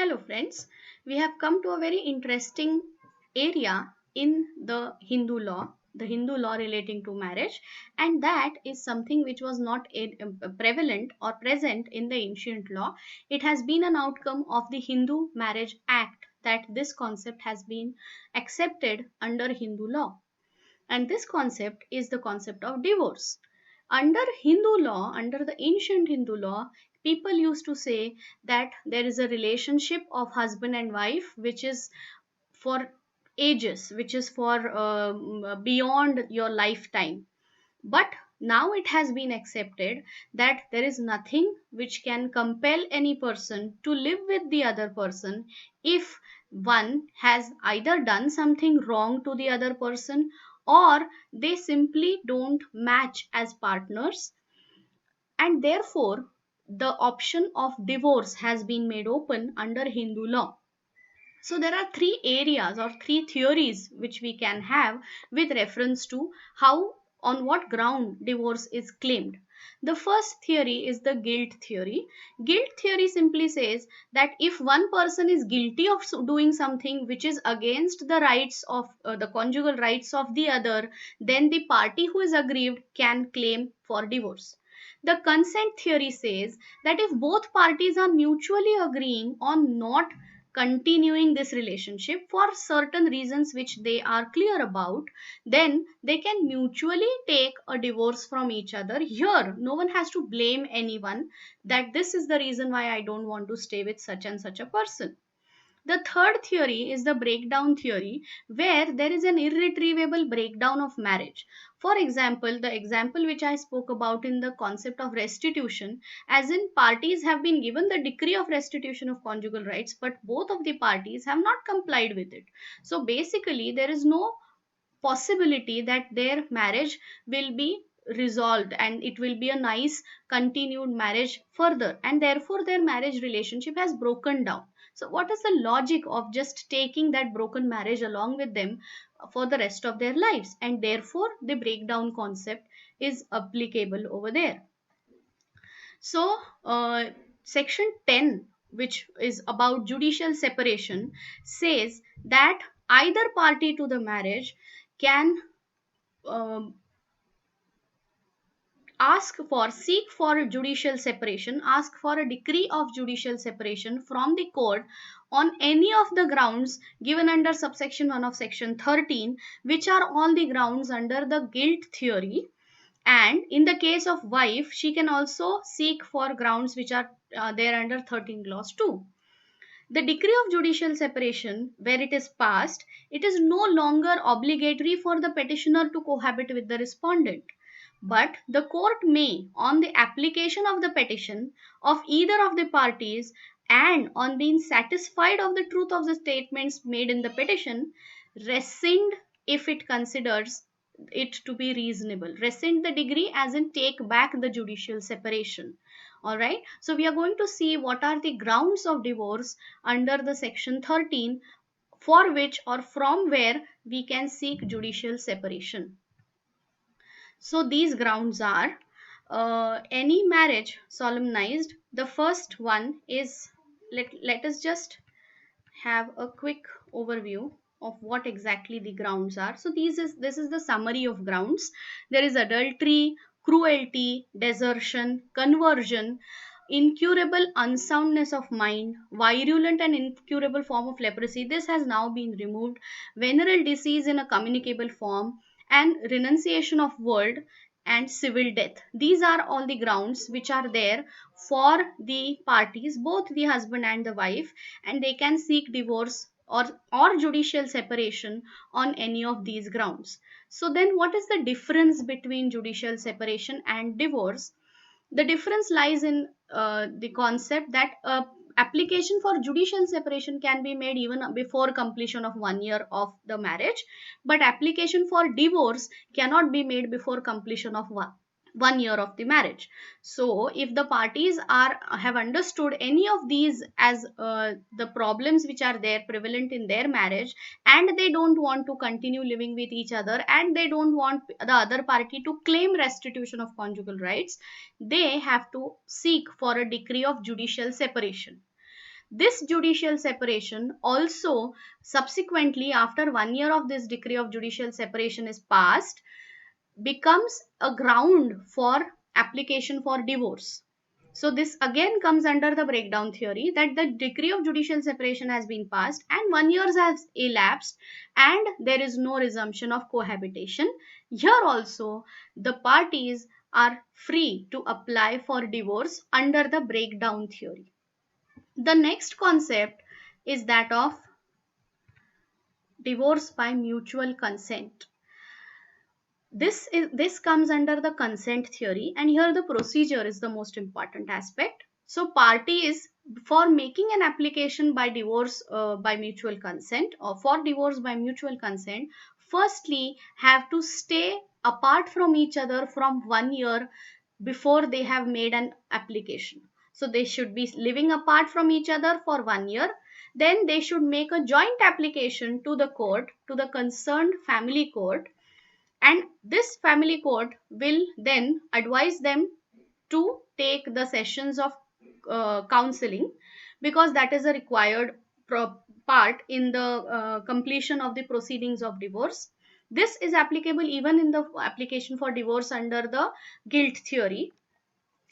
Hello, friends. We have come to a very interesting area in the Hindu law relating to marriage, and that is something which was not prevalent or present in the ancient law. It has been an outcome of the Hindu Marriage Act that this concept has been accepted under Hindu law. And this concept is the concept of divorce. Under Hindu law, under the ancient Hindu law, people used to say that there is a relationship of husband and wife which is for ages, which is for beyond your lifetime. But now it has been accepted that there is nothing which can compel any person to live with the other person if one has either done something wrong to the other person or they simply don't match as partners, and therefore the option of divorce has been made open under Hindu law. So there are three areas or three theories which we can have with reference to how, on what ground divorce is claimed. The first theory is the guilt theory. Guilt theory simply says that if one person is guilty of doing something which is against the rights of the conjugal rights of the other, then the party who is aggrieved can claim for divorce. The consent theory says that if both parties are mutually agreeing on not continuing this relationship for certain reasons which they are clear about, then they can mutually take a divorce from each other. Here no one has to blame anyone that this is the reason why I don't want to stay with such and such a person. The third theory is the breakdown theory, where there is an irretrievable breakdown of marriage. For example, the example which I spoke about in the concept of restitution, as in parties have been given the decree of restitution of conjugal rights, but both of the parties have not complied with it. So basically, there is no possibility that their marriage will be resolved and it will be a nice continued marriage further, and therefore their marriage relationship has broken down. So what is the logic of just taking that broken marriage along with them for the rest of their lives? And therefore the breakdown concept is applicable over there. So section 10, which is about judicial separation, says that either party to the marriage can um, seek for judicial separation, ask for a decree of judicial separation from the court on any of the grounds given under subsection 1 of section 13, which are all the grounds under the guilt theory. And in the case of wife, she can also seek for grounds which are there under 13 clause 2. The decree of judicial separation, where it is passed, it is no longer obligatory for the petitioner to cohabit with the respondent. But the court may, on the application of the petition of either of the parties and on being satisfied of the truth of the statements made in the petition, rescind if it considers it to be reasonable. Rescind the decree as in take back the judicial separation. All right, so we are going to see what are the grounds of divorce under the section 13, for which or from where we can seek judicial separation. So these grounds are any marriage solemnized. The first one is, let us just have a quick overview of what exactly the grounds are. So this is the summary of grounds. There is adultery, cruelty, desertion, conversion, incurable unsoundness of mind, virulent and incurable form of leprosy. This has now been removed. Venereal disease in a communicable form, and renunciation of world, and civil death. These are all the grounds which are there for the parties, both the husband and the wife, and they can seek divorce or judicial separation on any of these grounds. So then what is the difference between judicial separation and divorce? The difference lies in the concept that application for judicial separation can be made even before completion of 1 year of the marriage, but application for divorce cannot be made before completion of 1 year of the marriage. So if the parties are have understood any of these as the problems which are there prevalent in their marriage, and they don't want to continue living with each other, and they don't want the other party to claim restitution of conjugal rights, they have to seek for a decree of judicial separation. This judicial separation also subsequently, after 1 year of this decree of judicial separation is passed, becomes a ground for application for divorce. So this again comes under the breakdown theory, that the decree of judicial separation has been passed and 1 year has elapsed and there is no resumption of cohabitation. Here also the parties are free to apply for divorce under the breakdown theory. The next concept is that of divorce by mutual consent. This comes under the consent theory, and here the procedure is the most important aspect. So parties, for making an application by divorce by mutual consent, or for divorce by mutual consent, firstly have to stay apart from each other from 1 year before they have made an application. So they should be living apart from each other for 1 year. Then they should make a joint application to the court, to the concerned family court, and this family court will then advise them to take the sessions of counseling, because that is a required part in the completion of the proceedings of divorce. This is applicable even in the application for divorce under the guilt theory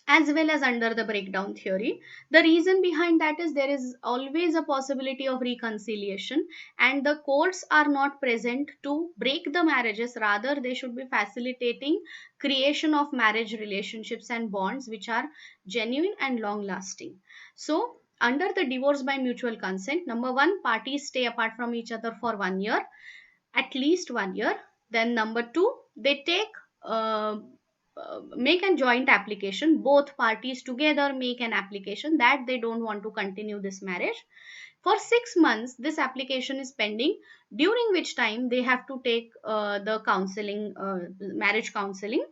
as well as under the breakdown theory. The reason behind that is there is always a possibility of reconciliation, and the courts are not present to break the marriages, rather they should be facilitating creation of marriage relationships and bonds which are genuine and long lasting. So under the divorce by mutual consent, number one, parties stay apart from each other for 1 year, at least 1 year. Then number two, they take make a joint application, both parties together make an application that they don't want to continue this marriage. For 6 months this application is pending, during which time they have to take the counseling, marriage counseling.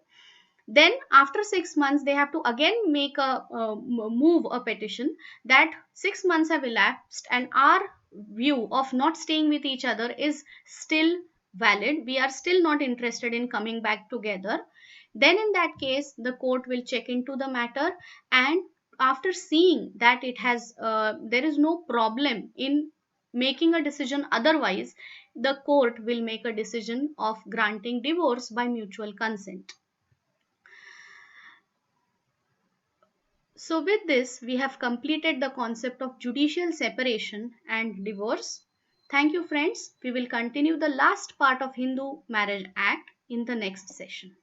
Then after 6 months they have to again make a move a petition that 6 months have elapsed and our view of not staying with each other is still valid, we are still not interested in coming back together. Then in that case the court will check into the matter, and after seeing that it has there is no problem in making a decision otherwise, the court will make a decision of granting divorce by mutual consent. So, with this, we have completed the concept of judicial separation and divorce. Thank you, friends. We will continue the last part of Hindu Marriage Act in the next session.